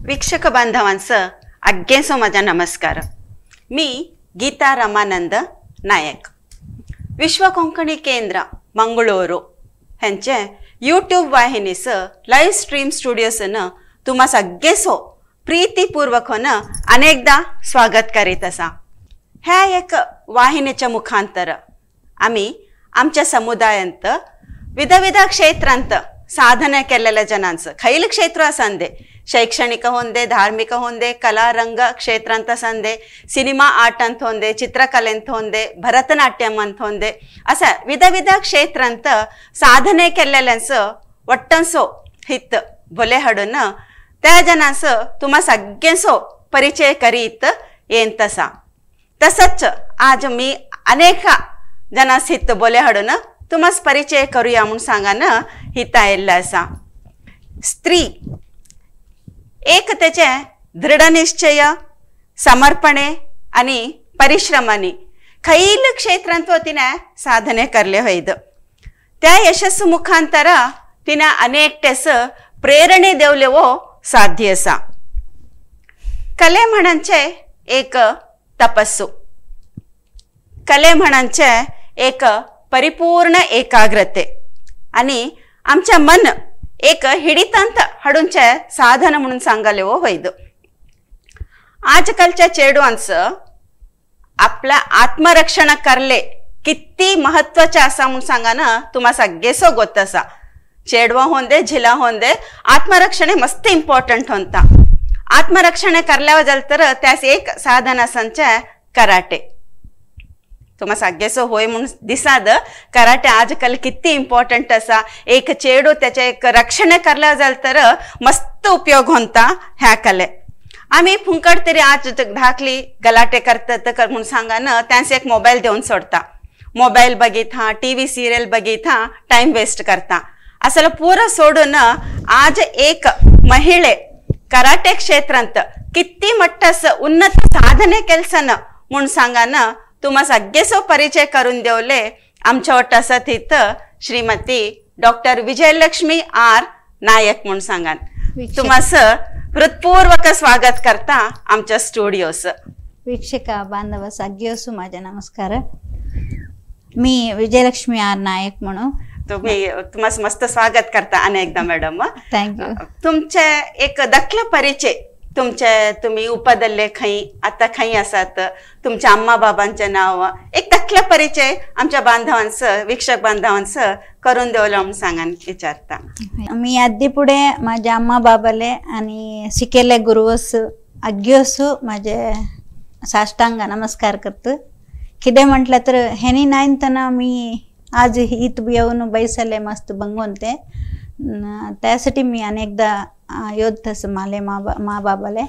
वीक्षक बांधवांचं अग्गेसो माझा नमस्कार. मी गीता रमानंद नायक. विश्व कोंकणी केंद्र मंगळूरू ह्यांचे यूट्यूब वाहिनीस लाईव्ह स्ट्रीम स्टुडिओसन तुम्हा सगळेसो प्रीतीपूर्वक अनेकदा स्वागत करीत असा. ह्या एक वाहिनीच्या मुखांतर आम्ही आमच्या समुदायांत विविध क्षेत्रांत साधने केलेल्या जनांचं खैल क्षेत्र असंदे, शैक्षणिक होंदे, धार्मिक होंदे, कला रंग क्षेत्रांत असंदे, सिनेमा आर्ट अंत होंदे, चित्रकलेंत होंदे, भरतनाट्यम अंत होंदे, असा विविध क्षेत्रांत साधने केलेल्यांचं वट्टंसो हित बोले हाडून त्या जनांचं तुम्हा सगळ्यांचो परिचय करीत येत असा. तसंच आज मी अनेक जनांस हित बोले हाडून तुम्हास परिचय करूया म्हणून सांगान हिता आयिल्लें असा. स्त्री एक त्याचे दृढ निश्चय, समर्पणे आणि परिश्रमानी खैल क्षेत्रांत तिने साधने करले होईद. त्या यशस्सु मुखांतर तिने अनेकटेस प्रेरणे देवले वो साध्य असा. कले म्हणचे एक तपस्सु, कले म्हणचे एक परिपूर्ण एकाग्रते आणि आमच्या मन एक हिडितंत हाडूंचे साधन म्हणून सांगले हो होईद. आजकालच्या चेडवांचं आपल्या आत्मरक्षण करले किती महत्वाचे असा म्हणून सांगा ना तुम्हा सगळेसो गोत असा. चेडवा होंदे झिला होंदे आत्मरक्षण मस्त इम्पॉर्टंट होता. आत्मरक्षण करल्यावर जाल तर त्यास एक साधन असंचे कराटे. तुम्हा सगळेसो होय म्हणून दिसाद कराटे आजकाल किती इम्पॉर्टंट असा. एक चेडू त्याचे एक रक्षण करल्या जाल तर मस्त उपयोग होता ह्या कले. आम्ही फुंकट तरी आज धाकली गलाटे करतात म्हणून सांगा ना त्यांचे एक मोबाईल देऊन सोडता. मोबाईल बघिता, टीव्ही सिरियल बघिता टाइम वेस्ट करता. असलं पूर्ण सोडून आज एक महिळे कराटे क्षेत्रांत किती मट्टस उन्नत साधने केलसन म्हणून सांगा ना तुम्हा सगळेसो परिचय करून देवले आमच्या वाट असत इथं श्रीमती डॉक्टर विजयलक्ष्मी आर नायक म्हणून सांगान. तुम्हास हृदयपूर्वक स्वागत करता आमच्या स्टुडिओस. वीक्षका बांधव सगळ्योसु माझा नमस्कार. मी विजयलक्ष्मी आर नायक म्हणून तुम्हास मस्त स्वागत करता अनेकदा मॅडम. थँक्यू. तुमचे एक दाखला परिचय तुम्ही उपदल्ले खई आता खई असत, तुमच्या अम्मा बाबांचे नाव एक दाखला परिचय आमच्या बांधवांचं वीक्षक बांधवांचं करून देवलं म्हणून सांगा विचारता. मी आधी पुढे माझ्या अम्मा बाबाले आणि शिकेले गुरुवस अग्योसु माझे साष्टांग नमस्कार करतो. किदे म्हटलं तर हेनी नाईनतना मी आज इथ येऊन बैसले मस्त बंगवते. त्यासाठी मी अनेकदा योद्धस माले मा बाबाले.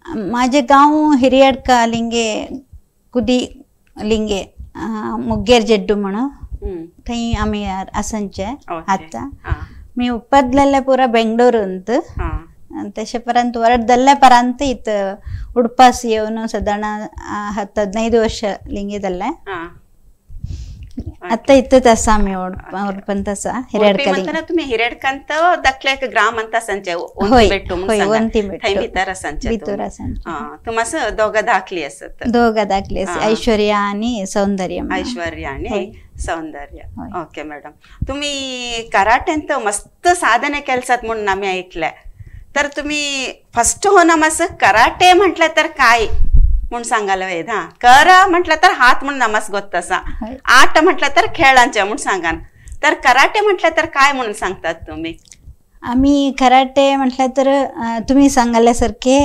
माझे गाव हिरियडका लिंगे कुदी लिंगे मुग्गेर जेड्डू म्हणून थंय आम्ही असंचे आता. मी उपदलेले पुरा बेंगळूरू अंत तशेपर्यंत वरदल्ले पर्यंत इथं उडपास येऊन साधारण 10-15 वर्ष लिंगेदल्ले. आता इथं असा मी ओडपंत असा हिरेडका. तुम्ही हिरेडकांत दाखले एक ग्राम अंत संचे तुम्हास दोघं दाखली असत. दोघं दाखली ऐश्वर्या आणि सौंदर्य. ऐश्वर्या आणि सौंदर्य. ओके मॅडम, तुम्ही कराटेंत मस्त साधने केलसात म्हणून आम्ही ऐकलंय. तर तुम्ही फर्स्ट हो नमस कराटे म्हटलं तर काय म्हणून सांगायला पाहिजे. हा कर म्हटलं तर हात म्हणून नमस गोत असा. आट म्हटलं तर खेळांचे म्हणून सांगान. तर कराटे म्हटलं तर काय म्हणून सांगतात तुम्ही? आम्ही कराटे म्हटलं तर तुम्ही सांगायल्यासारखे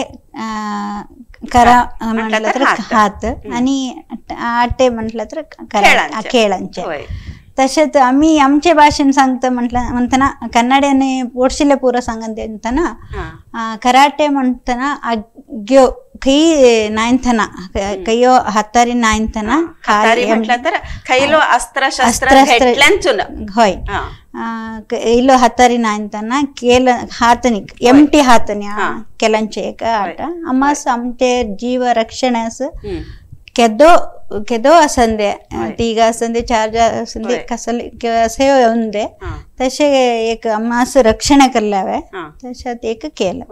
करा म्हटलं तर हात आणि आटे म्हटलं तर खेळांचे. तसेच आम्ही आमच्या भाषेन सांगतो म्हणताना कन्नडने पोटशिले पूर सांगताना कराटे म्हणताना अग्यो कई नायंथना कयो हत्तारी नायंथना म्हटलं तर खैलो अस्त्र शस्त्र होय इल्लो हत्तारी नायंथना केल हातनी एमटी हातनी केलांचे एक आಟ अम्मास आमचे जीव रक्षणास केदो असंदे तिघ असंदे चार असंदे कसले असे होते तसे एक आम्हास रक्षण करल्यावे त्याच्यात एक केलं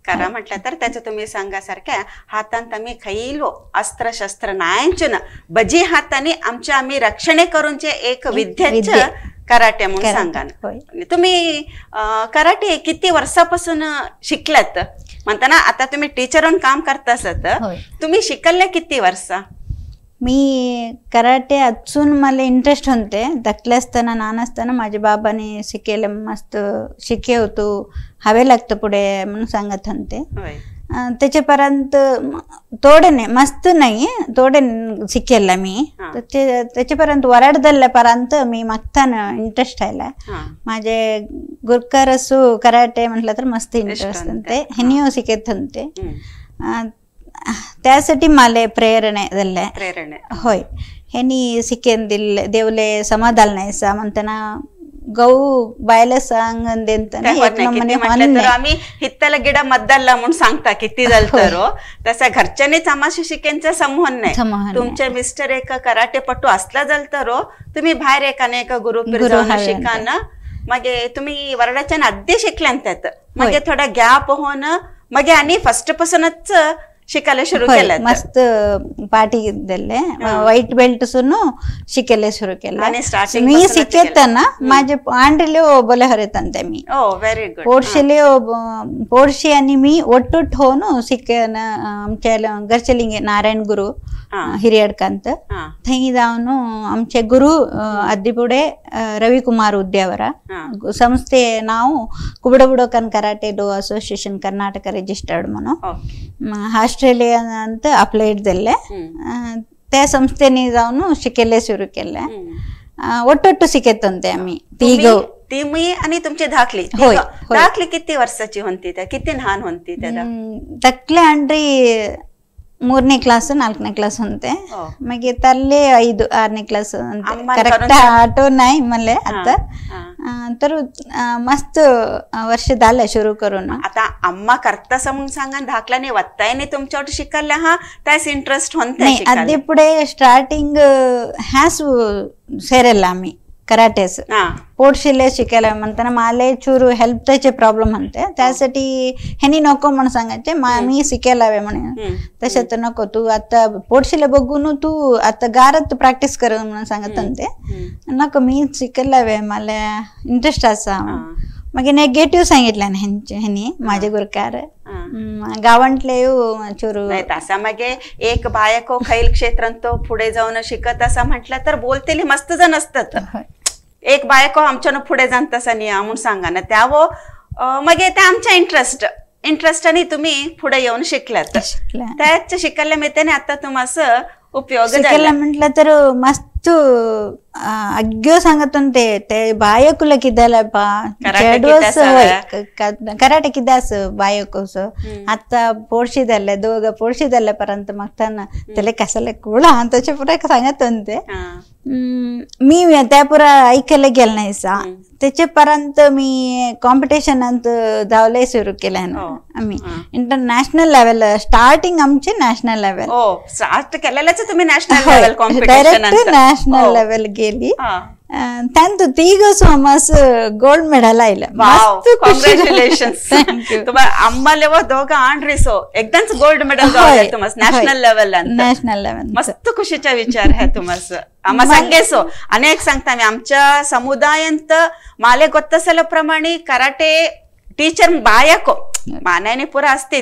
करा म्हटलं तर त्याचं तुम्ही सांगासारख्या हातांत आम्ही खैलो अस्त्र शस्त्र नायंचुन बजी हाताने आम्ही रक्षणे करूनचे एक विद्याच कराटे म्हणून सांगा ना. तुम्ही कराटे किती वर्षापासून शिकलात म्हणताना आता तुम्ही टीचर म्हणून काम करता असत तुम्ही शिकल्या किती वर्ष मी कराटे अजून मला इंटरेस्ट होते धाकले असताना लहान असताना माझ्या बाबाने शिकेले मस्त शिकवतो हवे लागतं पुढे म्हणून सांगत होते त्याच्यापर्यंत थोडे नाही मस्त नाही थोडे शिकेला मी त्याच्यापर्यंत वराडदल्यापर्यंत मी मागताना इंटरेस्ट आला माझे गुरकर असो कराटे म्हटलं तर मस्त इंटरेस्ट होते हेनी शिकत होते त्यासाठी मला प्रेरणे दिले होय हेनी शिकेन दिले देवले समाधान नाही सा म्हणताना गहू बायला सांग आम्ही हित्ताला गिडा मद्दाला म्हणून सांगता किती झालं तसा घरच्यानेच आम्हाशी शिकेंचा समूह नाही तुमचे मिस्टर एक कराटेपटू असला झालं तुम्ही बाहेर एकाने एक गुरु शिकान मग तुम्ही वरडाच्या आधी शिकल्यानंतर मग थोडा गॅप होऊन मग आणि फर्स्ट पासूनच शिकायला सुरू केलं मस्त पाठी दिले व्हाईट बेल्ट सुन शिकायला सुरू केलं मी शिकताना माझे पांढरे बोले हरेतंते मी व्हेरी गुड पोडशी आणि मी ಒಟ್ಟು ठेवून शिकन आमच्या घरचे लिंगे नारायण गुरु हिरियडकांत थंय जाऊन आमचे गुरु अद्दी पुढे रविकुमार उद्यावर संस्थे नाव कुबडबुडोकन karate do association Karnataka registered म्हणून ऑस्ट्रेलिया ಅಂತ ಅಪ್ಲೈಡ್ दिले त्या संस्थेने जाऊन शिकायला सुरू केलं ಒಟ್ಟೊಟ್ಟು शिकत आम्ही तुम्ही आणि तुमचे धाकली किती वर्षाची होती त्या किती लहान होती त्या धाकले अंड्री 3ನೇ ಕ್ಲಾಸ್ 4ನೇ ಕ್ಲಾಸ್ होते मग तल्ले 5 6ನೇ क्लास करेक्ट आठव नाही मला आता तर मस्त वर्ष झालं सुरू करून आता अम्मा करतासा म्हणून सांगा धाकल्याने वत्तायने तुमच्यावर शिकायला हा त्यास इंटरेस्ट होते नाही आधी पुढे स्टार्टिंग हॅस सेरेल आम्ही कराटेस पोटशिले शिकायला म्हणताना मला चूरू हेल्थचे प्रॉब्लेम म्हणते त्यासाठी ह्यानी नको म्हणून सांगायचे मी शिकायला हवे म्हणे तशात नको तू आता पोटशिले बघून तू आता गारात प्रॅक्टिस कर म्हणून सांगत होते नको मी शिकायला हवे मला इंटरेस्ट असा मग नेगेटिव्ह सांगितलं ह्यानी माझे गुरकार गावांतले चोरू तसा मग एक बायको खैल क्षेत्रांत पुढे जाऊन शिकत असा म्हटलं तर बोलतेली मस्त जण असतात एक बायको आमच्यानं पुढे जाण तसा नाही म्हणून सांगा ना त्यावर मग ते आमच्या इंटरेस्टने तुम्ही पुढे येऊन शिकलात त्याच शिकायला मिळते ना आता तुम्हाला उपयोग शिकायला म्हटलं तर मस्त अग्यो सांगत ते बायकुला किद्याला कराटे किद्यास बायकोस आता पोडशी द्यायला दोघं पोडशी द्यायलापर्यंत मागताना त्याला कसाला कुळा त्याच्या पुढे सांगत होते मी त्या पुरा ऐकायला गेलं नाही सा त्याच्यापर्यंत मी कॉम्पिटिशन धावले सुरू केलं आम्ही इंटरनॅशनल लेवल स्टार्टिंग आमचे नॅशनल लेवल स्टार्ट केलेलंच तुम्ही national level competition direct national level गेली त्यांत तिघच आम्हास गोल्ड मेडल आयलं कॉंग्रॅच्युलेशन्स तुम्हाला आम्हाला दोघं आणरीसो एकदमच गोल्ड मेडल नॅशनल लेवल मस्त खुशीचा विचार आहे तुम्हाला आम्हा सांगेसो अनेक सांगता मी आमच्या समुदायांत माले गोत्तसल्याप्रमाणे कराटे टीचर बायको मान्याने पुरा असते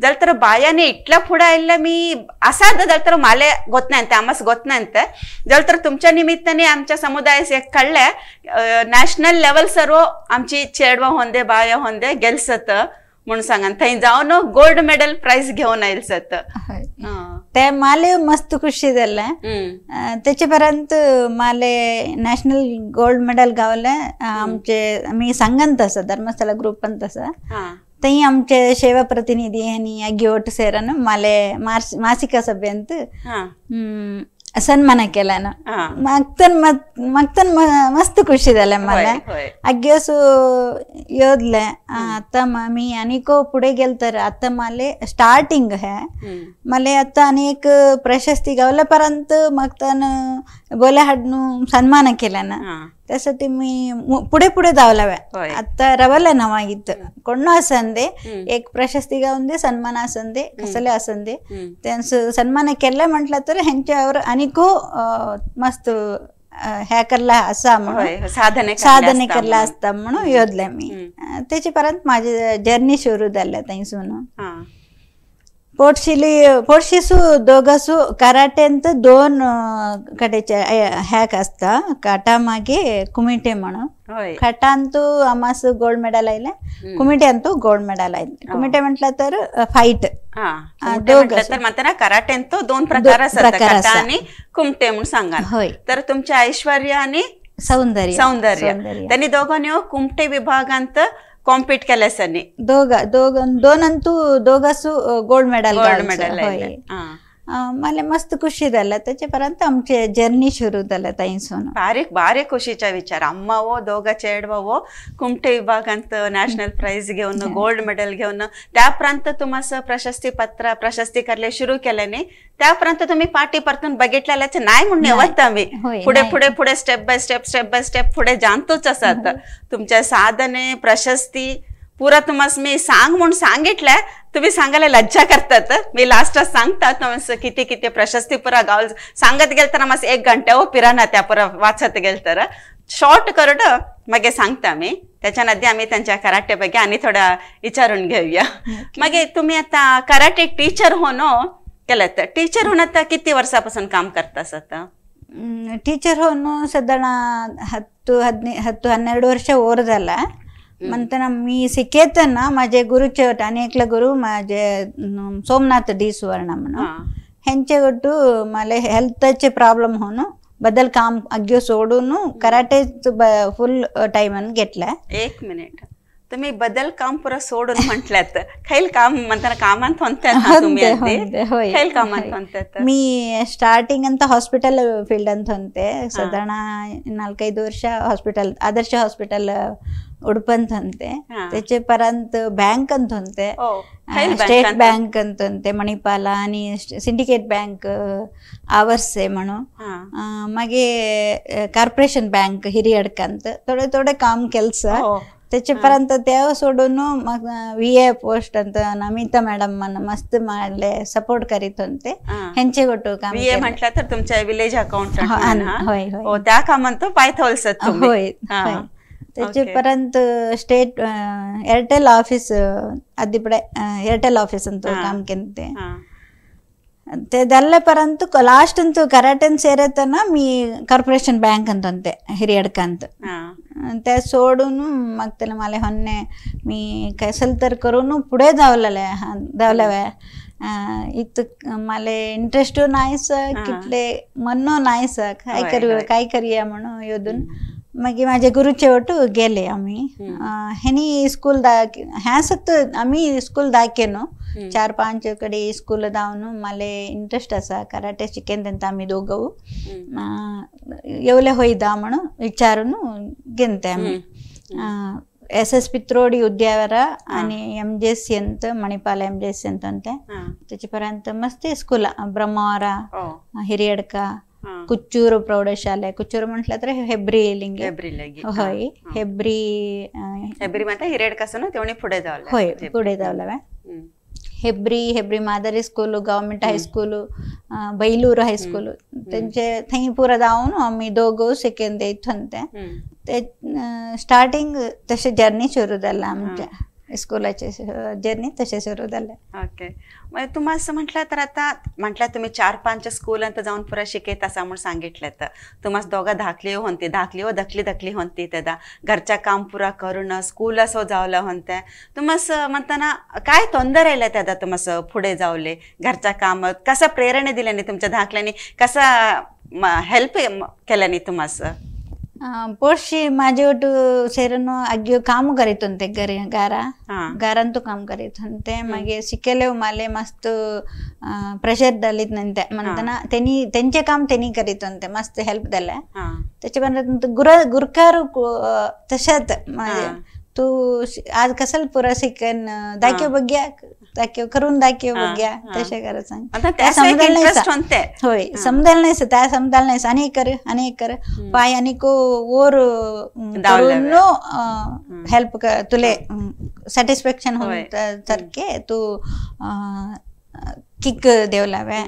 जर तर बायाने इटला पुढे आयला मी असाद जर तर माले गोत नाही आम्हास गोत नाही जर तर तुमच्या निमित्ताने आमच्या समुदायास एक कळल्या नॅशनल लेवल सर्व आमची चेडवा होंदे बाया होंदे गेलसत म्हणून सांगा थंय जाऊन गोल्ड मेडल प्राइज घेऊन आयलसत ते माले मस्त खुशी झालं त्याच्यापर्यंत माले नॅशनल गोल्ड मेडल गावलं आमचे मी सांगन तसं धर्मस्थळ ग्रुप पण तसं तई आमचे सेवा प्रतिनिधी यांनी घेवट सेरन माले मासिक सभेंत सन्मान केला ना हा. मागतन मस्त खुशी झाल्या मला होय. अग्ग्यास योदले आता मी अनेको पुढे गेल तर आता मला स्टार्टिंग आहे मला आता अनेक प्रशस्ती गावल्यापर्यंत मागताना बोल्या हाडणू सन्मान केला ना त्यासाठी मी पुढे पुढे धावलाव्या आता रवला नवा इथं कोण असन दे एक प्रशस्ती गाऊन दे सन्मान असन दे कसले असन दे त्यांचं सन्मान केलं म्हटलं तर ह्यांच्यावर अनेको मस्त ह्या करला असा म्हणून साधने करला असता म्हणून योदल्या मी त्याच्यापर्यंत माझी जर्नी सुरू झाल्या ताईसून पोटशिसू दोघसू कराटेंत दोन कडेचे हॅक असता काटा मागे कुमिटे म्हणून खटांतू आमास गोल्ड मेडल आयले कुमिट्यांतू गोल्ड मेडल आयले कुमिटे म्हटलं तर फाईट कराटेंत दोन प्रकार असतात आणि कुमटे म्हणून सांगा तर तुमच्या ऐश्वर्या आणि सौंदर्य त्यांनी दोघांनी कुमटे विभागांत कॉम्पीट केल्यासनी दोनंतू दोघसू गोल्ड मेडल मला मस्त खुशी झाला त्याच्यापर्यंत आमचे जर्नी सुरू झाला ताईसून भारी खुशीचा विचार अम्मा वो दोघ चेडवा वो कुमटे विभागांत नॅशनल प्राइज घेऊन गोल्ड मेडल घेऊन त्यापर्यंत तुम्हाला प्रशस्ती करले सुरू केल्याने त्यापर्यंत तुम्ही पाठी परतून बघितलेल्याचे नाही म्हणून येवत आम्ही पुढे स्टेप बाय स्टेप पुढे जाणतोच असत तुमच्या साधने प्रशस्ती पुरा तुम्हाला मी सांग म्हणून सांगितलंय तुम्ही सांगायला लज्जा करतात मी लास्ट सांगतात किती प्रशस्ती पुरा गाव सांगत गेल तर मग 1 घंटा हो पिराना त्या पुरा वाचत गेल तर शॉर्ट करड मग सांगता मी त्याच्या नदी आम्ही त्यांच्या कराटे ಬಗ್ಗೆ आणि थोडा विचारून घेऊया मग तुम्ही आता कराटे टीचर होणं केलं तर टीचर होणं आता किती वर्षापासून काम करतास आता टीचर होणं साधारण 10-12 वर्ष ओर झाला म्हणताना मी शिकेतना माझे गुरुचे अनेकले गुरु माझे सोमनाथ डी सुवर्ण म्हणून ह्यांचे गट्टू मला हेल्थचे प्रॉब्लेम होणं बदल काम अग्गे सोडून कराटे फुल टाइम घेतला 1 मिनिट तुम्ही बदल काम पुरा सोडून म्हटल्यात खैल काम म्हणताना कामांत मी स्टार्टिंग ಅಂತ ಹಾಸ್ಪಿಟಲ್ ಫೀಲ್ಡ್ ಅಂತ ಹೊಂತೆ ಸಾಧಾರಣ 4-5 ವರ್ಷ ಹಾಸ್ಪಿಟಲ್ आदर्श हॉस्पिटल उडपंत ಹೊಂತೆ त्याच्यापर्यंत बँक ಅಂತ ಹೊಂತೆ स्टेट बँक ಅಂತ ಹೊಂತೆ मणिपाल आणि सिंडिकेट बँक आवर्से म्हणून मागे कॉर्पोरेशन बँक हिरियडकंत थोडे काम ಕೆಲಸ त्याच्यापर्यंत त्या सोडून मग VA पोस्ट ಅಂತ नमिता मॅडम मस्त मारले सपोर्ट करीत होते ह्यांचे गोटो काम VA म्हटलं तर तुमच्या विलेज अकाउंटंट हो त्या कामांत पाय थोलसत होय त्याच्यापर्यंत स्टेट एअरटेल ऑफिस आधीपडे एअरटेल ऑफिस ಅಂತ काम केले ते दल्लेपर्यंत लास्ट ಅಂತೂ कराटेन ಸೇರತನ मी कॉर्पोरेशन बँक ಅಂತ ಅಂತೆ हिरियडकंत त्या सोडून मग त्याला मला हन्ने मी कैसल तर करून पुढे धावल्या इथं मला इंटरेस्ट नाहीस कितले म्हणणं नाहीस काय करूया म्हणून योदून मग माझे गुरुचे ओटू गेले आम्ही ह्यानी स्कूल ह्या सक्त आम्ही स्कूल दाखेनो 4-5 कडे स्कूल धावून मला इंटरेस्ट असा कराटे शिकेन त्यांना आम्ही दोघं येवले होईदा म्हणून विचारून गेनते आम्ही SS पित्रोडी उद्यावरा आणि MJC ಅಂತ मणिपाल MJC ಅಂತ ಅಂತೆ त्याच्यापर्यंत मस्त स्कूल ब्रह्मवारा हिरियडका कुच्चूರು प्रौढशाले कुच्चूರು म्हटलं तर हेब्री होय हेब्री मध्ये हिरियडकासून तेवढी पुढे जावलं होय पुढे जावलं हेब्री मादरी school government high school Bailur high school त्यांचे थंय पुरा जाऊन आम्ही दोघं सेकंड देत होते ते स्टार्टिंग तसे जर्नी सुरू झाला आमच्या स्कूलाचे जर्नी तसे सुरू झाले ओके मग तुम्हाला असं म्हटलं तर आता म्हटलं तुम्ही 4-5 स्कूल अंत जाऊन पुरा शिकेत असं म्हणून सांगितलं तर तुम्हाला दोघं धाकली होती त्यादा घरच्या काम पुरा करून स्कूल असं जावलं होते तुम्हाला म्हणताना काय तोंदर राहिलं त्यादा तुम्हाला पुढे जावले घरच्या काम कसं प्रेरणे दिल्याने तुमच्या धाकल्याने कसं हेल्प केल्याने तुम्हाला पोर्शी माझे ಒಟ್ಟು ಸೇರನು ಅಗ್ಯೋ ಕಾಮು ಕರೀತಂತೆ गारांतू काम करीत मागे शिकेले माले मस्त प्रेशर दलित म्हणताना त्यांचे काम त्यांनी करीत मस्त हेल्प दिले त्याच्या गुरकार तशात माझे तू आज कसल पुरा शिकन दाखव बघ्या दाखव करून दाखव बघ्या तसे करत होय समजायला नाही त्या समजायला नाही अनेक कर पाय आणि को ओर हेल्प तुले सॅटिस्फॅक्शन होत सारखे तू किक देवलावे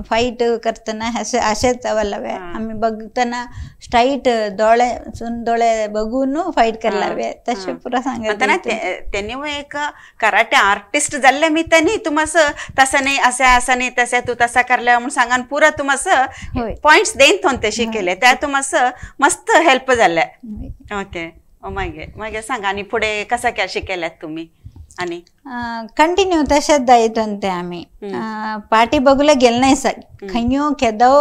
फाईट करताना असेच वल्लावे आम्ही बघताना स्ट्राईट डोळे बघून फाईट करलावे तसे पुरा सांगत त्यांनी एक कराटे आर्टिस्ट झाले मी त्यांनी तुमस तसं नाही असं नाही तसं तू तसा करल्या म्हणून सांगा पुरा तुमस पॉइंट्स देईन थोनते शिकेले त्या तुमस मस्त हेल्प झाल्या ओके मागे सांगा आणि पुढे कसा क्या शिकेल्यात तुम्ही आणि कंटिन्यू तशाच जायत आम्ही पार्टी बघूला गेल नाही सा खंयो केदाव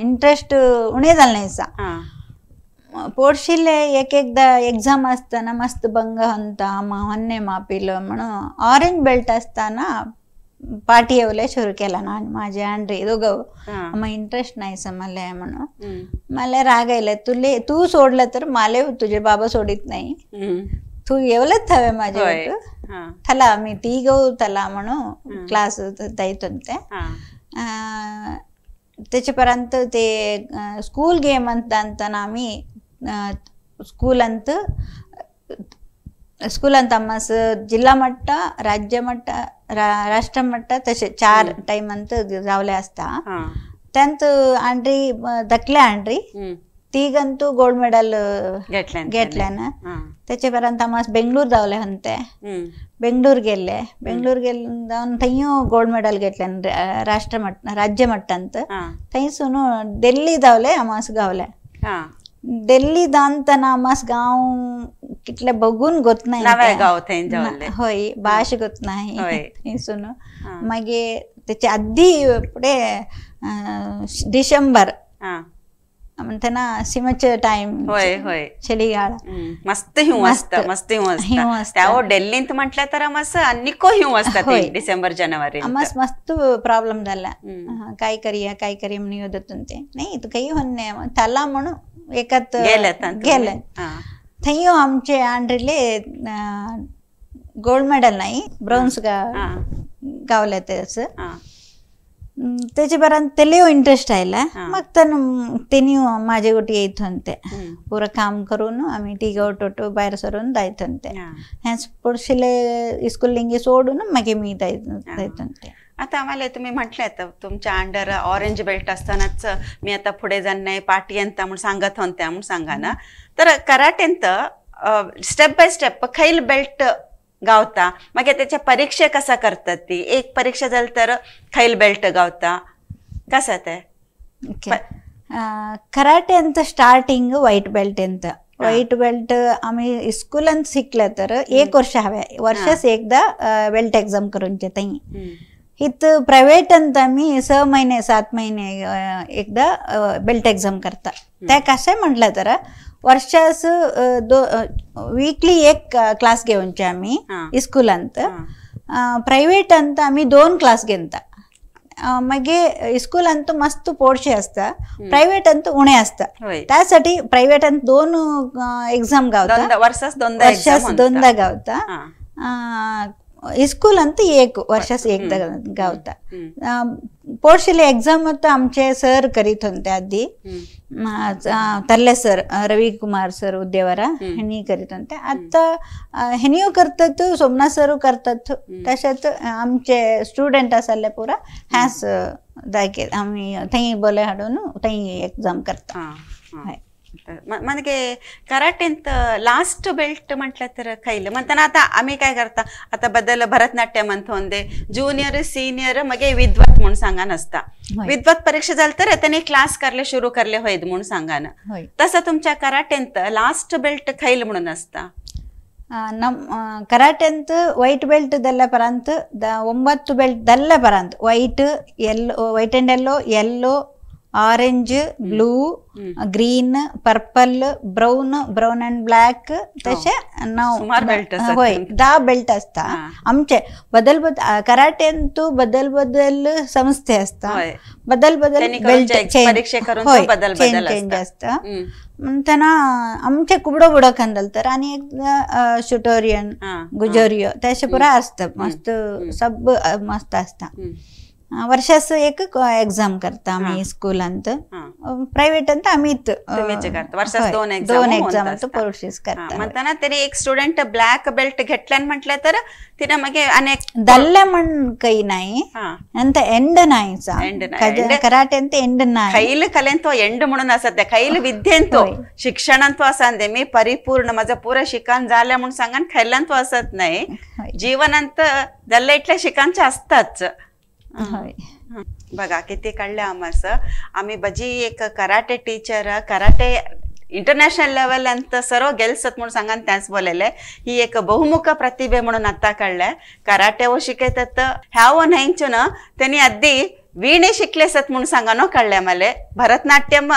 इंटरेस्ट उणे झालं नाही सा पोर्शिले एकदा एक्झाम असताना मस्त बंग हंता हन्ने मापिलं म्हणून ऑरेंज बेल्ट असताना पार्टी येवले सुरू केला ना माझे आंड्री दोघं मग इंटरेस्ट नाही सा मला म्हणून मला राग आयला तू सोडलं तर मला तुझे बाबा सोडित नाही तू येवलच हवे माझे थला मी ती गो थला म्हणून क्लास जायत होते त्याच्यापर्यंत ते स्कूल गेम ಅಂತಾನ आम्ही स्कूल ಅಂತ ಅಮ್ಮಸ್ जिल्हा मट्ट राज्य मट्ट राष्ट्र मट्ट तसे 4 टाइम अंत जावले असता त्यांत आंड्री दखले आंड्री तीगंतू गोल्ड मेडल घेतल्या ना त्याच्यापर्यंत आम्हाला बेंगळूर जावले हंते बेंगळूर गेले जाऊन थंय गोल्ड मेडल घेतल्या राज्य मट्टांत थंयसून दिल्ली जावले आम्हाला गावले दिल्ली दांतना आम्हाला गाव कितले बघून गोत नाही होय भाष गोत नाही थंयसून मागे त्याच्या आधी पुढे डिसेंबर म्हणताना सिमच टाइम होय होय चलिगाळ मस्त हिंव असता ಡೆಲ್ಲಿಂತ म्हटलं तर मस्त अन्निको हिंव असतात डिसेंबर जानेवारी मस्त प्रॉब्लेम झाला काय करूया म्हणून योदत होते नाही तू काही होणे त्याला म्हणून एकात गेलं थंय आमचे आंड्रीले गोल्ड मेडल नाही ब्रॉन्झ गावले त्याचं त्याच्यापर्यंत त्याला इंटरेस्ट आयला मग त्यांनी माझे गोटी येत होते पुरं काम करून आम्ही टिगवटो बाहेर सरून जायत होते ह्या पुढशिले स्कूलिंग सोडून मग मी जायत होते आता आम्हाला तुम्ही म्हटलं तुमच्या अंडर ऑरेंज बेल्ट असतानाच मी आता पुढे जाणं पार्टी अंत म्हणून सांगत होते म्हणून सांगा ना तर कराटेंत स्टेप बाय स्टेप खैल बेल्ट गावता मग त्याच्या परीक्षा कसा करतात ती एक परीक्षा झाली तर खैल बेल्ट गावता कसा ते कराटे अंत स्टार्टिंग व्हाईट बेल्ट अंत व्हाईट बेल्ट आम्ही स्कूलांत शिकलं तर 1 वर्ष हवे वर्षास एकदा बेल्ट एक्झाम करून तई हित प्रायव्हेट अंत आम्ही 6 महिने 7 महिने एकदा बेल्ट एक्झाम करता त्या कसं म्हटलं तर वर्षास वीकली एक क्लास घेऊनचे आम्ही स्कूलांत प्रायव्हेट अंत आम्ही 2 क्लास घेता मागे स्कूलांत मस्त पोर्शे असता प्रायव्हेट अंत उणे असता त्यासाठी प्रायव्हेट अंत 2 एक्झाम गावता वर्षास दोनदा गावता स्कूल अंत 1 वर्षास एकदा गावता पोर्शिले एक्झाम आमचे सर करीत होते आधी तरले सर रवी कुमार सर उद्देवरा हेनी करीत होते आता हेनी करतात सोमनाथ सर करतात तशात आमचे स्टुडंट असले पुरा ह्याच दाखे आम्ही थंय बोले हाडून थंय एक्झाम करता म्हणजे कराटेंत लास्ट बेल्ट म्हटलं तर खैल म्हणताना आता आम्ही काय करता आता बदल भरतनाट्यम म्हणतो ज्युनियर सिनियर मगे विद्वत म्हणून सांगा नसता विद्वत परीक्षा झाली तर त्यांनी क्लास करले सुरू करले होईत म्हणून सांगा ना तसं तुमच्या कराटेंत लास्ट बेल्ट खैल म्हणून असता कराटेंत ವೈಟ್ ಬೆಲ್ಟ್ ದಲ್ಲ ಪರಂತ 9 ಬೆಲ್ಟ್ ದಲ್ಲ ಪರಂತ white and yellow orange blue green purple brown and black तसे 9 होय 10 बेल्ट असता आमचे बदल कराटेंतू बदल संस्थे असता बदल बेल्ट चेंज असता म्हणताना आमचे कुबडो कंदल तर आणि एक शुटोरियन गुजोरियो तसे पुरा असतं मस्त सब मस्त असता वर्षास एक एग्जाम करता आम्ही स्कूलांत प्रायव्हेट अंत आम्ही वर्षास 2 एग्जाम प्रोसेस करता म्हणताना तरी एक स्टुडंट ब्लॅक बेल्ट घेतल्यान म्हटलं तर तिने मग अनेक दल्ले म्हण काही नाही अंत एंड नाही कराटे अंत एंड नाही ಕೈಲಿ ಕಲೆಂತೋ ಎಂಡ್ म्हणून असत ಕೈಲಿ विद्येंतो शिक्षणांतो असंदे मी परिपूर्ण माझं पुरं शिकण झालं म्हणून सांगन खैलांतो असत नाही जीवनांत दल्ले इटल्या शिकांचे असताच बघा किती कळलं आम्ही बजी एक karate teacher karate international level ಅಂತ सर्व गेल्सत म्हणून सांगा त्याच बोलले ही एक बहुमुख प्रतिभे म्हणून आता कळलंय कराटे वो शिकयतात ह्याव नाहींचून त्यांनी अद्दी वीणे शिकलेसत म्हणून सांगानो कळलंय मला भरतनाट्यम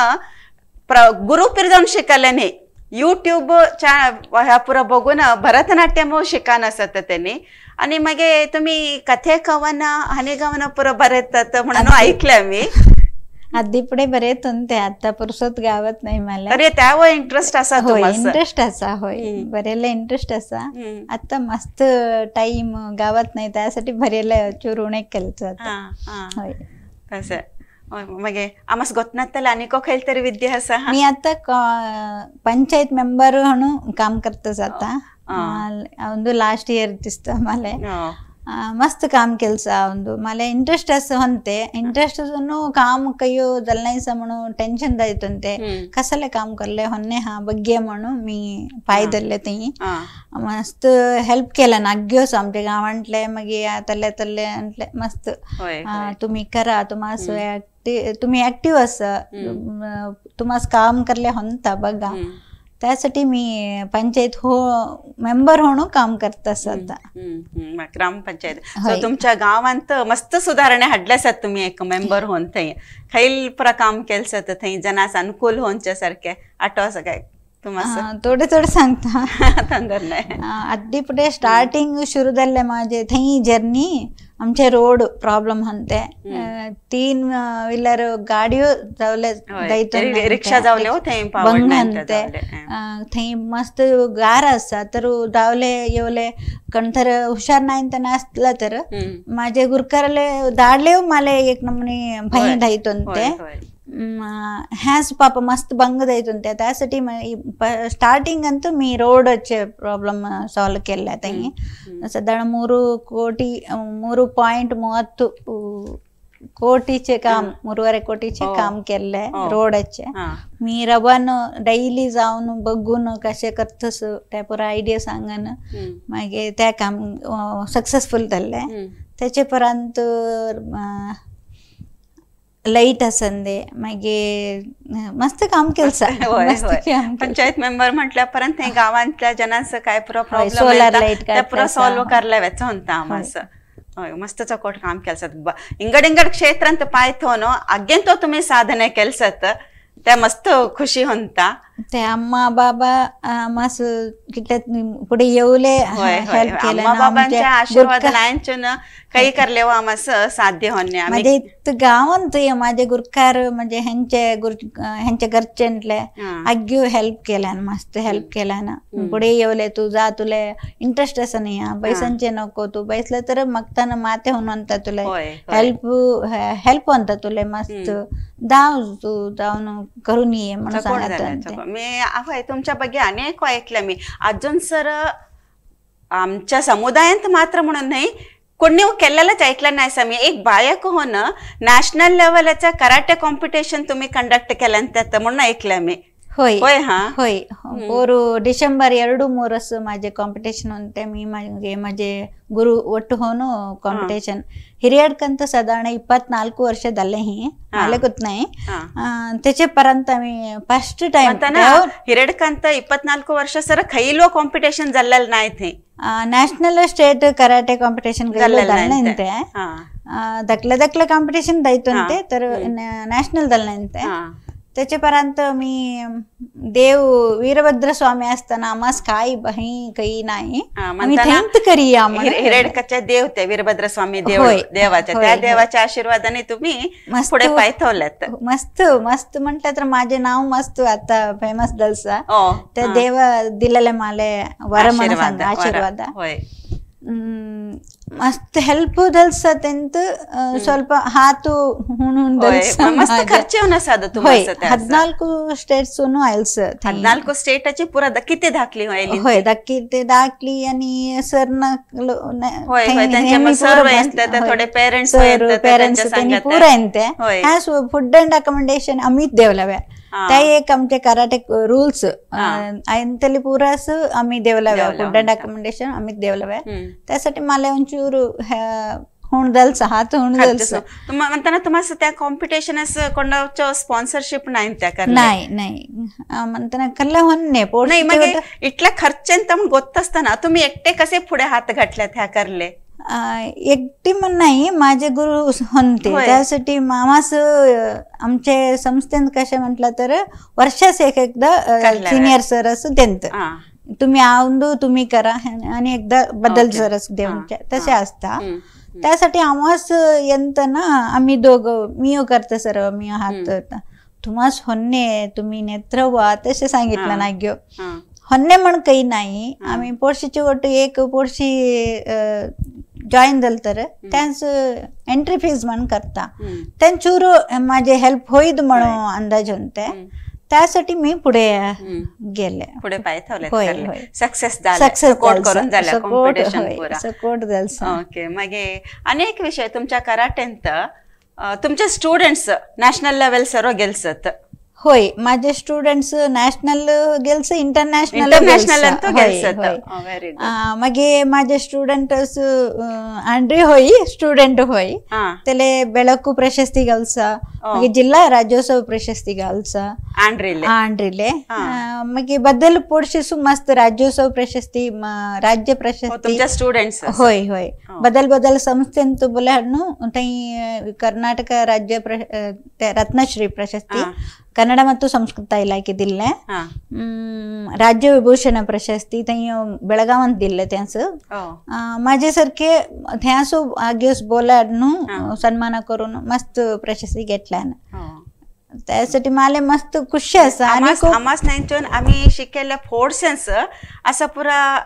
गुरु पिरजाऊन शिकले नाही यूट्यूब ह्या पुरा बघून भरतनाट्यम शिकान असत त्यांनी आणि मग तुम्ही कथे कवन हनीगवन पुरा बरेतात म्हणून ऐकलंय मी आधी पुढे बरेत होते आता पुरसोत गावात नाही मला अरे त्यावर इंटरेस्ट असा इंटरेस्ट असा होय बरेला इंटरेस्ट असा आता मस्त टाइम गावात नाही त्यासाठी बरेला चुरून एक केलचं होय तसं मग आमस ಗೊತ್ತನತ್ತಲ್ಲ ಅನಿಕೋ ಹೇಳ್ತಾರೆ ವಿದ್ಯಾಸ मी आता पंचायत मेंबर म्हणून काम करतच आता ಒಂದು ಲಾಸ್ಟ್ ಇಯರ್ ದಿಸ್ತ ಮಲೆ मस्त काम केलसा ಒಂದು मला इंटरेस्ट असं होते इंटरेस्ट काम कयो जलनायचं म्हणून टेन्शन जायतंते कसले काम करले होन्ने हा बग्गे म्हणून मी पाय धरले ती मस्त हेल्प केलं ना अग्योस आमच्या गावांतले मग तल्ले म्हटले मस्त तुम्ही करा तुम्ही ऍक्टिव्ह असा तुम्हाला काम करले होता बघा त्यासाठी मी पंचायत मेंबर म्हणून काम करत असत ग्रामपंचायत तुमच्या गावांत मस्त सुधारणे हाडल्यासत तुम्ही एक मेंबर होऊन थंय खैल पुरा काम केलसत थंय जनास अनुकूल होऊनच्या सारखे आठवा काय तुम्हाला थोडे सांगता तंदर नाही अद्दी पुढे स्टार्टिंग शुरूदल्ले माझे थंय जर्नी आमचे रोड प्रॉब्लेम होते 3 व्हीलर गाडी जावले रिक्षा जावले बंग म्हणते थंय मस्त गार असा तर जावले येवले कणतर हुशार नाही तर असला तर माझे गुरकरले दाडले मला एक नमुने भय धायतोंते ह्याच पाप मस्त बंग द्यायचे त्यासाठी स्टार्टिंग अंतू मी रोडचे प्रॉब्लेम सॉल्व केले त्यांनी साधारण 3.30 कोटीचे काम 3.25 कोटीचे काम केले रोडचे मी रवन डेली जाऊन बघून कसे करतस त्या पुरा आयडिया सांगन मागे त्या काम सक्सेसफुल झाले त्याचे पर्यंत लाईट असंदे मागे मस्त काम केलसा पंचायत मेंबर म्हटल्यापर्यंत हे गावांतल्या जनांचं काय प्रॉब्लेम सोलार लाईट काय पुरा सॉल्व करला वेच होता आम्हाला मस्त चकोट काम केलसत इंगड क्षेत्र ಅಂತ ಪಾಯ್ತೋನೋ ಅಗ್ಗೆಂತೋ तुम्ही साधने केलसत त्या मस्त खुशी होता ते अम्मा बाबा आम्हास किती पुढे येऊले हेल्प केलं अम्मा बाबांच्या आशीर्वाद लायंचून काही करले आम्हास साध्य होणे म्हणजे गावांत माझे गुरकार म्हणजे ह्यांच्या घरच्यांतले अग्यो हेल्प केला मस्त हेल्प केला ना पुढे येवले तू जा तुला इंटरेस्ट असं नाही पैसांचे नको तू बैसलं तर मगताना माते होऊन म्हणता तुला हेल्प म्हणता तुला मस्त दाव तू जाऊन करून ये म्हणून सांगत मी तुमच्या ಬಗ್ಗೆ अनेक ऐकलं मी अजून सर आमच्या समुदायात मात्र म्हणून नाही कोणी केलेलंच ऐकलं नाही सर मी एक बायक होणं नॅशनल लेवलचा कराटे कॉम्पिटिशन तुम्ही कंडक्ट केलं त्यात म्हणून ऐकलं मी होय होय डिसेंबर 2-3 माझे कॉम्पिटिशन होते मी माझे गुरु ಒಟ್ಟು होनो कॉम्पिटिशन ಹಿರಿಯಡ್ಕಂತ साधारण 24 ವರ್ಷ झाले ही मला ಗೊತ್ತು नाही त्याच्यापर्यंत मी फर्स्ट टाइम हिरडकंत 24 वर्ष सर खैलो कॉम्पिटिशन झालेलं नाही ते नॅशनल स्टेट कराटे कॉम्पिटिशन झालं नाही ते धाकल्या कॉम्पिटिशन जायते तर नॅशनल जाल्ले त्याच्यापर्यंत मी देव वीरभद्र स्वामी असताना आम्हास काही काही नाही आम्ही थँक करूया हिरडकाच्या देव ते वीरभद्र स्वामी देवाच्या त्या देवाच्या आशीर्वादाने तुम्ही पुढे पाय ठेवल्यात. मस्त मस्त म्हटलं तर माझे नाव मस्त आता फेमस दलसा त्या देव दिलेले माले वर म्हणून आशीर्वाद मस्त ಹೆಲ್ಪ್ ದಲ್ಸ ತೆಂತ ಸ್ವಲ್ಪ ಹಾತು ಹುಣುಂದ मस्त खर्च नसाद तुम्हाला 14 स्टेट्स नो आयल्स 14 स्टेटची पुरा किती दाखली होईल होय दाखली आणि सरना होय होय त्यांचे मग सर्व येतात थोडे पेरेंट्स येतात पेरेंट्स त्यांनी पुरा येते हा फूड अँड अकोमोडेशन आम्हीच देवलाव्या त्या एक आमचे कराटे रूल्स आयंतली पुरास आम्ही देवलाव्या फूड अँड अकोमोडेशन आम्हीच देवलाव्या त्यासाठी मला ಒಂಚೂರು हुणदल्स हात हुणदल्स म्हणताना तुम्हाला त्या कॉम्पिटिशन कोणाचं स्पॉन्सरशिप नाही त्या नाही म्हणताना कल्ला होणे नाही मग इतला खर्च ಅಂತ ಗೊತ್ತಸ್ತಾನ तुम्ही एकटे कसे पुढे हात घातल्यात ह्या करले एकटी पण नाही माझे गुरु होते त्यासाठी मामास आमचे संस्थेत कसे म्हटलं तर वर्षास एकदा सिनियर सर असं त्यांचं तुम्ही आंदू तुम्ही करा आणि एकदा बदल सरस देवांच्या तसे असता त्यासाठी आम्हास यंत ना आम्ही दोघं मी करते सर मी हात तुम्हास होणे तुम्ही नेत्र व्हा तसे सांगितलं ना घेऊ होणे म्हण काही नाही आम्ही पोर्शीची गोट एक पोर्शी जॉईन झालं तर त्यांचं एंट्री फीज म्हण करता त्यांचूर माझे हेल्प होईद म्हणून अंदाज होते त्यासाठी मी पुढे गेले पुढे पाय ठेवले सक्सेस सपोर्ट करून झाला कॉम्पिटिशन पुरा सपोर्ट झाला ओके मग अनेक विषय तुमच्या कराटेंत तुमचे स्टुडंट्स नॅशनल लेवल सर्व गेलसत होय माझे स्टुडंट्स नॅशनल गेल्स इंटरनॅशनल मागे माझे स्टुडंट्स आंड्री होई स्टुडंट होई त्याले बेळकू प्रशस्ती गावसा मागे जिल्हा राज्योत्सव प्रशस्ती गावसा आंड्रीले मागे बदल पोडशीसु मस्त राज्योत्सव प्रशस्ती राज्य प्रशस्ती स्टुडंट्स होय होय बदल संस्थेंत बोले हಣ್ಣು तई कर्नाटक राज्य रत्नश्री प्रशस्ತಿ ಕನ್ನಡ ಮತ್ತು ಸಂಸ್ಕೃತ ಇಲಾಖೆ ದಿಲ್ಲೆ राज्य विभूषण प्रशस्ती बेळगावात दिले त्यांच माझ्यासारखे त्यास आग्योस बोलाडनु सन्मान करून मस्त प्रशस्ती घेतल्यान त्यासाठी मला मस्त खुशी असा आम्हास नाही आम्ही शिकेल्या फोर्सेन्स असा पुरा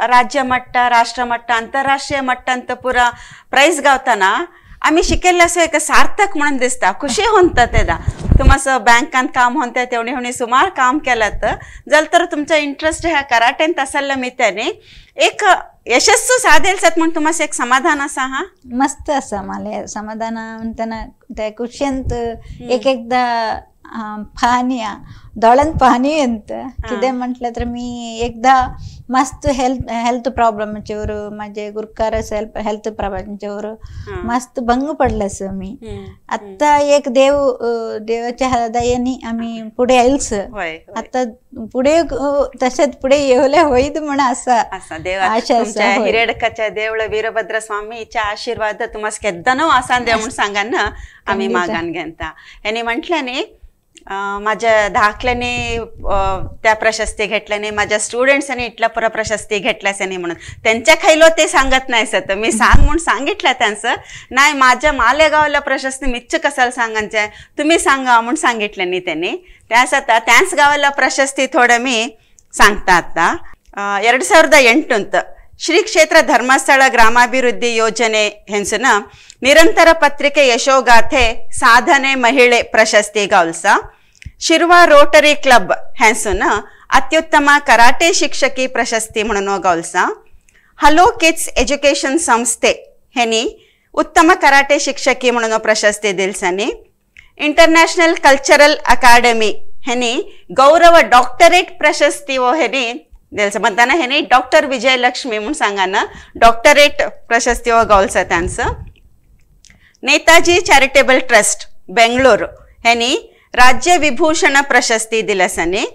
राज्य मट्ट राष्ट्रमट्ट आंतरराष्ट्रीय मट्टांत पुरा प्राइज गावताना आम्ही शिकेल्या असं एक सार्थक म्हणून दिसता खुशी होता तेदा तुम्हाला बँकात काम होते तेवढे सुमार काम केलं जल तर तुमचा इंटरेस्ट ह्या कराटेंत असायला मित्याने एक यशस्वी साधेल सत म्हणून तुम्हाला एक समाधान असा हा मस्त असा मला समाधान म्हणताना त्या खुशींत एकदा पाहणी दळण पाहणी अंत किती म्हटलं तर मी एकदा मस्त हेल्थ प्रॉब्लेमच्यावर माझे गुरकार हेल्थ प्रॉब्लेमच्यावर मस्त भंग पडलंस मी आता एक देवाच्या दयाने आम्ही पुढे येईलच आता पुढे तसेच पुढे येवले होईद म्हणून असा आशा हिरडकाच्या देवळ वीरभद्र स्वामीच्या आशीर्वाद तुम्हाला केद्दा न आसान देव म्हणून सांगा ना आम्ही मागान घेता यांनी म्हटल्याने माझ्या धाकल्याने त्या प्रशस्ती घेतल्याने माझ्या स्टुडंट्सनी इटला पुरा प्रशस्ती घेतल्यासनी म्हणून त्यांच्या खायलो ते सांगत नाही सत मी सांग म्हणून सांगितलं त्यांचं नाही माझ्या मालेगावला प्रशस्ती मिच्च कसाल सांगायचं तुम्ही सांगा म्हणून सांगितलं नाही त्यांनी त्यास आता त्याच गावाला प्रशस्ती थोडं मी सांगता आता 2008 ಶ್ರೀ ಕ್ಷೇತ್ರ ಧರ್ಮಸ್ಥಳ ಗ್ರಾಮಾಭಿವೃದ್ಧಿ ಯೋಜನೆ ಹೆಂಸನ ನಿರಂತರ ಪತ್ರಿಕೆ ಯಶೋಗಾಥೆ ಸಾಧನೆ ಮಹಿಳೆ ಪ್ರಶಸ್ತಿ ಗೌಲ್ಸ ಶಿರ್ವಾ ರೋಟರಿ ಕ್ಲಬ್ ಹೆಂಸನ ಅತ್ಯುತ್ತಮ ಕರಾಟೆ ಶಿಕ್ಷಕಿ ಪ್ರಶಸ್ತಿ म्हणून ಗೌಲ್ಸ ಹಲೋ ಕಿಡ್ಸ್ ಎಜುಕೇಶನ್ ಸಂಸ್ಥೆ ಹೆನಿ ಉತ್ತಮ ಕರಾಟೆ ಶಿಕ್ಷಕಿ म्हणून ಪ್ರಶಸ್ತಿ ದಿಲ್ಸನಿ ಇಂಟರ್ನ್ಯಾಷನಲ್ ಕಲ್ಚರಲ್ ಅಕಾಡೆಮಿ ಹೆನಿ ಗೌರವ ಡಾಕ್ಟರೇಟ್ ಪ್ರಶಸ್ತಿ ಓ ಹೆನಿ म्हणताना हे नाही डॉक्टर विजयलक्ष्मी म्हणून सांगा ना डॉक्टरेट प्रशस्ती व गौल्स त्यांचं नेताजी चॅरिटेबल ट्रस्ट बेंगळूर ह्यांनी राज्य विभूषण प्रशस्ती दिलसनी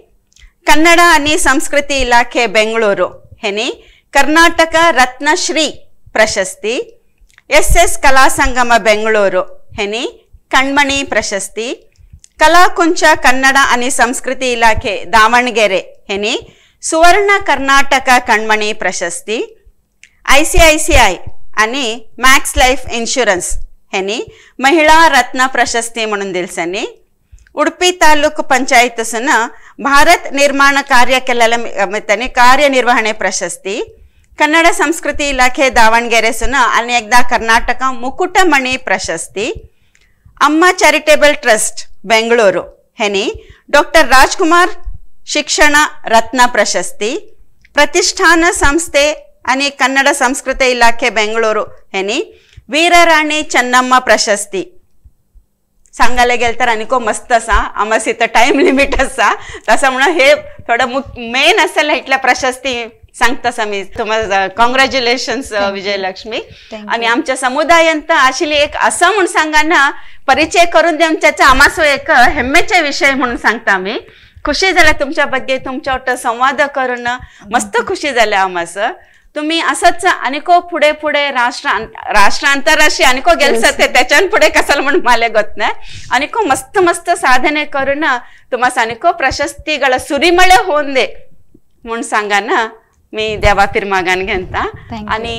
कन्नड आणि संस्कृती इलाखे बेंगळूರು ह्यांनी कर्नाटक रत्नश्री प्रशस्ती SS ಕಲಾ ಸಂಗಮ ಬೆಂಗಳೂರು ಹೆನಿ ಕಣ್ಮಣಿ ಪ್ರಶಸ್ತಿ, ಕಲಾಕುಂಚ ಕನ್ನಡ आणि ಸಂಸ್ಕೃತಿ ಇಲಾಖೆ ದಾವಣಗೆರೆ ಹೆನಿ ಸುವರ್ಣ ಕರ್ನಾಟಕ ಕಣ್ಮಣಿ ಪ್ರಶಸ್ತಿ, ICICI आणि मॅक्स लाईफ इन्शुरन्स ह्यांनी महिला रत्न प्रशस्ती म्हणून दिलसनी. उडपी तालूक पंचायतसन भारत निर्माण कार्य केलेल्या कार्यनिर्वहणे प्रशस्ती, कन्नड संस्कृती इलाखे दावणಗೆರೆसन आणि एकदा कर्नाटक मुकुटमणी प्रशस्ती, अम्मा चॅरिटेबल ट्रस्ट बेंगळूरू ह्यांनी डॉक्टर राजकुमार शिक्षण रत्न प्रशस्ती, प्रतिष्ठान संस्थे आणि कन्नड संस्कृती इलाखे बेंगळूरू ह्यांनी वीरराणी चन्नम्मा प्रशस्ती. सांगायला गेलं तर अनिको मस्त असा, आम्हाला इथं टाइम लिमिट असा, तसं म्हणून हे थोडं मेन असेल इथल्या प्रशस्ती सांगतासा मी तुम्हाला. कॉंग्रॅच्युलेशन्स विजयलक्ष्मी. आणि आमच्या समुदायांत आशिली एक असं म्हणून सांगा ना, परिचय करून देऊन आम्हाला एक हेम्मेचे विषय म्हणून सांगता मी. खुशी झाल्या तुमच्या बद्दल, तुमच्या वाटत संवाद करून मस्त खुशी झाल्या आम्हाला. तुम्ही असंच अनेको पुढे पुढे राष्ट्र आंतरराष्ट्रीय अनेको गेलस ते त्याच्यान पुढे कसाल म्हणून मला ಗೊತ್ತ नाही. अनेको मस्त मस्त साधने करून तुम्हाला अनेको प्रशस्तीಗಳ सुरिमळे होऊन दे म्हणून सांगा ना मी देवा फिरमागान घेता. आणि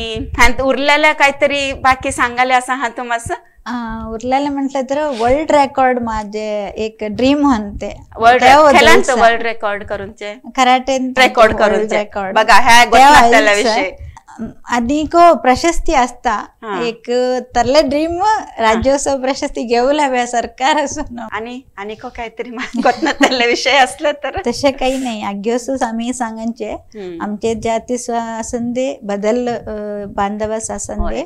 उरलेल्या काहीतरी बाकी सांगायला असं हा तुम्हाला उरलेलं म्हटलं तर वर्ल्ड रेकॉर्ड माझे एक ड्रीम म्हणते. वर्ल्ड रेकॉर्ड करून कराटे रेकॉर्ड करून बघा ह्या विषय अधिक प्रशस्ती असता एक तरले ड्रीम राज्योत्सव प्रशस्ती घेऊन हव्या सरकार असून आणि काहीतरी त्याला विषय असलं तर तसे काही नाही. आग्योत्सव आम्ही सांगायचे आमचे जाती असंदे बदल बांधवास असंदे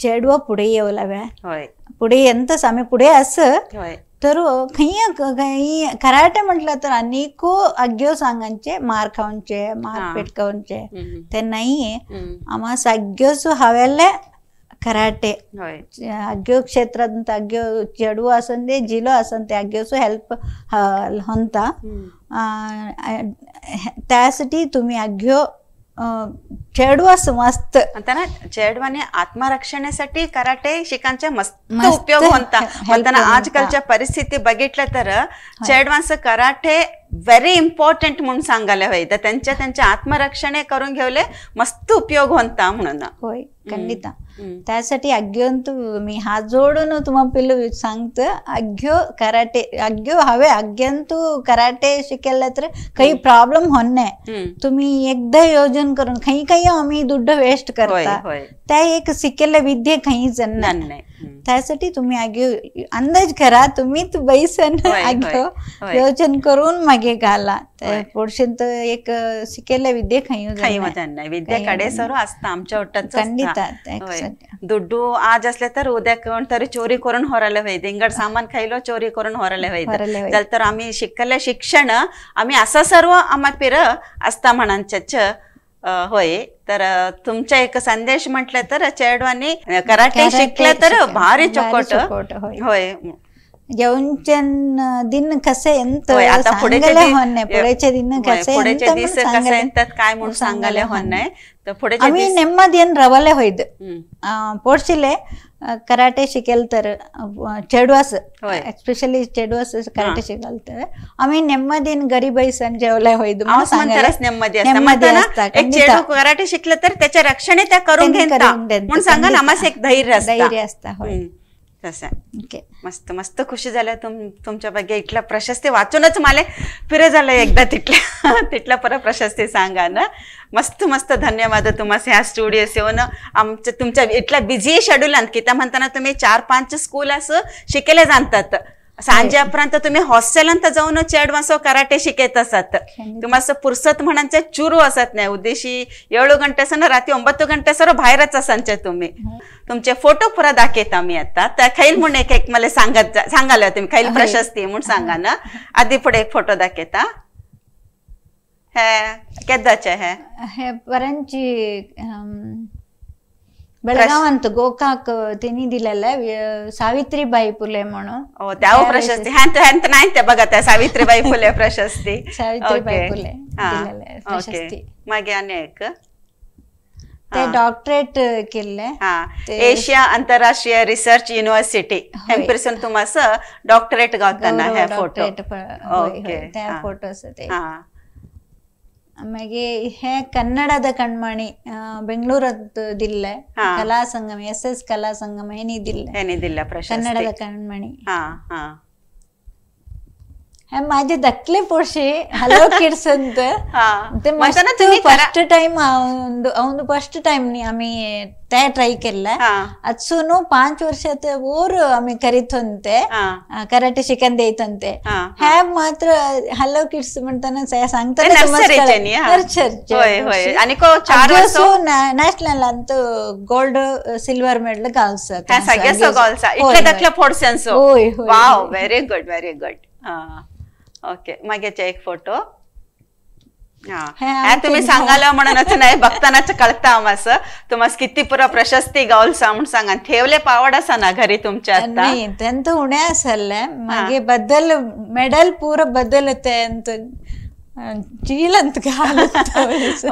चेडवा पुढे येऊ लागल्या. पुढे यंतच आम्ही पुढे असं तर काही कराटे म्हटलं तर अनेको अग्यो सांगांचे मार खाऊनचे मारपेट खाऊनचे ते नाहीये. आम्हाला अग्योच हव्याला कराटे अग्यो क्षेत्रात अग्यो चेडू असन दे जिलो असन ते अग्योच हेल्प होता. त्यासाठी तुम्ही अग्यो चेडवास मस्त चेडवाने आत्मरक्षणासाठी कराटे शिकांचा मस्त उपयोग होता. म्हणताना आजकालच्या परिस्थिती बघितलं तर चेडवांचं कराटे व्हेरी इम्पॉर्टंट म्हणून सांगायला होई. तर त्यांच्या आत्मरक्षणे करून घेवले मस्त उपयोग होता म्हणून. होय खंडित. त्यासाठी अग्योंतू मी हात जोडून तुम्हाला पिल्लू सांगतो अग्यो कराटे अग्यो हवे अग्यंतू कराटे शिकायला तर काही प्रॉब्लेम होत नाही. तुम्ही एकदा योजन करून काही आम्ही दुड्ड वेस्ट करता त्या एक शिकेला विद्या काही जण नाही. त्यासाठी तुम्ही अग्यो अंदाज करा तुम्ही बैसन अग्यो योजन करून मागे घाला. पुढचे तर एक शिकेला विद्या काही विद्याकडे सर्व असतं आमच्या वाटत खंडित. दुड्डू आज असले तर उद्या कोणतरी चोरी करून होरायला होईल. इंगड सामान खायलो चोरी करून होरायला होईल. तर आम्ही शिकले शिक्षण आम्ही असं सर्व आम्हा पिर असता म्हणांच होय. तर तुमचा एक संदेश म्हटलं तर चेडवानी कराटे शिकलं तर भारी चौकट होय. येऊनचे दिन कसे आता पुढेचे दिन कसे येतात काय म्हणून सांगायला होत नाही. तर पुढे आम्ही नेಮ್ಮದಿ रवले होईत पोर्शिले कराटे शिकेल तर चेडवास एस्पेशली चेडवास कराटे शिकाल तर आम्ही नेಮ್ಮದಿ गरीबाईसन जेवले होईत नेಮ್ಮದಿ चेडू कराटे शिकलं तर त्याचे रक्षण त्या करून घेतात म्हणून सांगा ना आम्हाला एक धैर्य असतं. मस्त मस्त खुशी झाल्या तुमच्या बघे इथला प्रशस्ती वाचूनच मला फिरे झालं एकदा तिथला परत प्रशस्ती सांगा ना. मस्त मस्त धन्यवाद तुम्हाला ह्या स्टुडिओस येऊन आमच्या तुमच्या इथला बिझी शेड्यूल की त्या म्हणताना तुम्ही 4-5 स्कूल असं शिकेले जाणतात. सांजेपर्यंत तुम्ही हॉस्टेलांत जाऊन चेडवांस कराटे शिकत असत. तुम्हाला पुरसत म्हणांचे चुरू असत नाही. उद्देशी 7 गंटेसन रात्री 9 गंटेसर बाहेरच असांचे तुम्ही. तुमचे फोटो पुरा दाखवत आम्ही आता त्या खैल म्हणून एक मला सांगायला तुम्ही खैल प्रशस्ती म्हणून सांगा ना. आधी पुढे एक फोटो दाखवता हे केदाचे हे परांची बेळगाव अंत गोकाक त्यांनी दिलेला सावित्रीबाई फुले म्हणून त्या प्रशस्ती ह्यांत नाही त्या बघा त्या सावित्रीबाई फुले प्रशस्ती सावित्रीबाई फुले मागे अनेक ते डॉक्टरेट केले एशिया आंतरराष्ट्रीय रिसर्च युनिव्हर्सिटी हेंपरसून तुमास डॉक्टरेट गावताना हे फोटो त्या फोटोस ते मागे हे कन्नडದ कण्मणि ಬೆಂಗಳೂರದ್ದು दिल्ले कला संगम SS कला संगम हेनी दिल्ले प्रशस्ती कन्नडದ कण्मणि हे माझे धाकले पोरशी हॅलो किड्स ಅಂತ ते मस्त फर्स्ट टाइम अवंदु फर्स्ट टाइम नी आम्ही ते ट्राय केला अजून 5 वर्षात ओर आम्ही करीत होते कराटे शिकंदे येतंते हे मात्र हॅलो किड्स म्हणताना सांगताना होय होय आणि को 4 वर्ष नॅशनल अंत गोल्ड सिल्वर मेडल गावसा त्या सगळ्या गोल्सा इतले दाखला फोडसेन्स वाव व्हेरी गुड ओके मागेचे एक फोटो तुम्ही सांगायला म्हणूनच नाही बघतानाच कळता आम्हास तुम्हाला किती पुरा प्रशस्ती गावलसा म्हणून सांगा ठेवले पावड असा ना घरी तुमच्या नाही त्यांत उणे असले मागे बदल मेडल पूर बदलते अंत चीलंत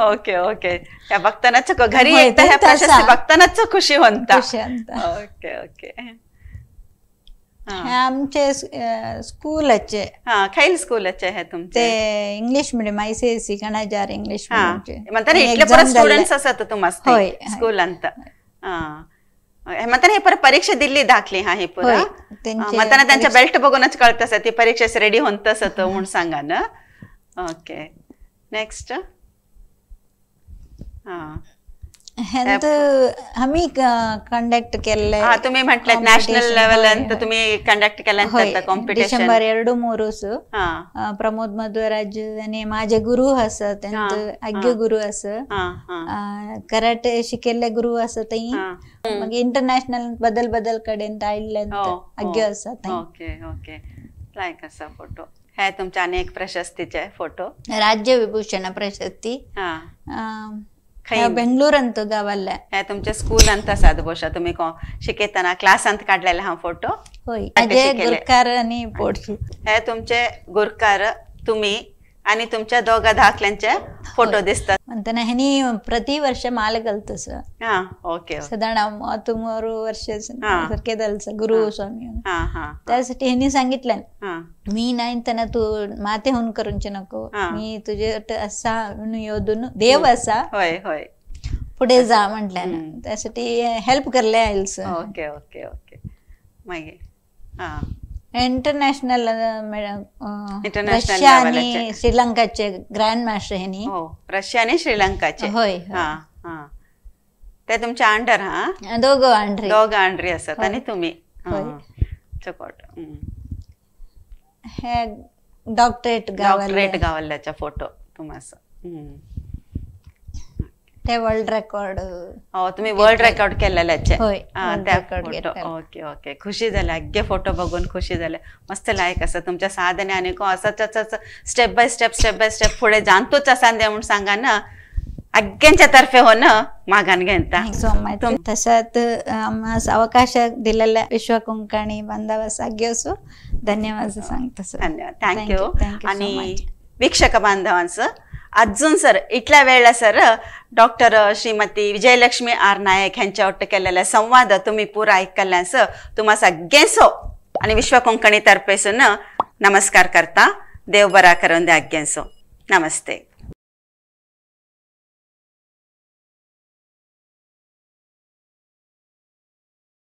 ओके ओके त्या बघतानाच घरी एकदा ह्या प्रशस्ती बघतानाच खुशी होता ओके ओके आमचे स्कूलचे खैल स्कूलचे हे तुमचे ते इंग्लिश मीडियम ICSE कणाजार इंग्लिश मीडियमचे म्हणतात इतले पर स्टुडंट्स असत तुम्हाला स्कूल अंत म्हणतात हे पर परीक्षा दिल्ली दाखली हे पुरा म्हणताना त्यांच्या बेल्ट बघूनच कळत असत ती परीक्षेस रेडी होत असत म्हणून सांगा ना ओके नेक्स्ट आम्ही कंडक्ट केले तुम्ही म्हटलं नॅशनल लेवल तुम्ही कंडक्ट केलं कॉम्पिटिशन डिसेंबर 2-3 प्रमोद मध्वराज आणि माझे गुरु असत त्यांचं आज्ञ गुरु असत कराटे शिकेले गुरु असत मग इंटरनॅशनल बदल कडेन आज्ञ असत ओके ओके लाईक असा फोटो हे तुमच्या अनेक प्रशस्तीचे फोटो राज्य विभूषण प्रशस्ती बेंगळूर अंत गावल्ले हे तुमचे स्कूल अंत आसात बोशा तुम्ही शिकयताना क्लास अंत काढलेले हा फोटो होय अजय गुरकार आणि पोडशी हे तुमचे गुरकार तुम्ही आणि तुमच्या दोघा धाकल्यांचे फोटो दिसतात म्हणताना ह्यानी प्रति वर्ष माल घालतस ओके साधारण 3 वर्ष केदलच गुरु स्वामी त्यासाठी ह्यानी सांगितलं मी नाही त्यांना तू माते होऊन करूनचे नको मी तुझे असा योधून देव असा होय होय पुढे जा म्हटलं त्यासाठी हेल्प करले आयल्स ओके ओके ओके मागे इंटरनॅशनल रशिया आणि श्रीलंकाचे ग्रँड मास्टर ह्यानी रशिया आणि श्रीलंकाचे होय ते तुमच्या अंडर दोघं अंडरी असतात आणि तुम्ही चकोट हे डॉक्टरेट गावल्याचा फोटो तुम्हाला ते वर्ल्ड रेकॉर्ड तुम्ही वर्ल्ड रेकॉर्ड केलेल्याचे ओके ओके खुशी झाली अग्गे फोटो बघून खुशी झाले मस्त लायक असं तुमच्या साधने आणि असंच स्टेप बाय स्टेप पुढे जाणतोच असा दे म्हणून सांगा ना अग्ग्यांच्या तर्फे हो ना मागान घेता तसंच आम्हाला अवकाश दिलेल्या विश्व कोंकणी बांधवास अग्गे असो धन्यवाद सांगतो धन्यवाद थँक्यू आणि वीक्षक बांधवांचं अजून सर इतल्या वेळेला sir doctor Shrimati Vijayalakshmi R Nayak यांच्या वाटत केलेला संवाद तुम्ही पुरा ऐकल्यास तुम्हा सगळ्यांसो आणि विश्व कोंकणी तर्फे नमस्कार करता देव बरा करून द्या अग्गेंसो नमस्ते.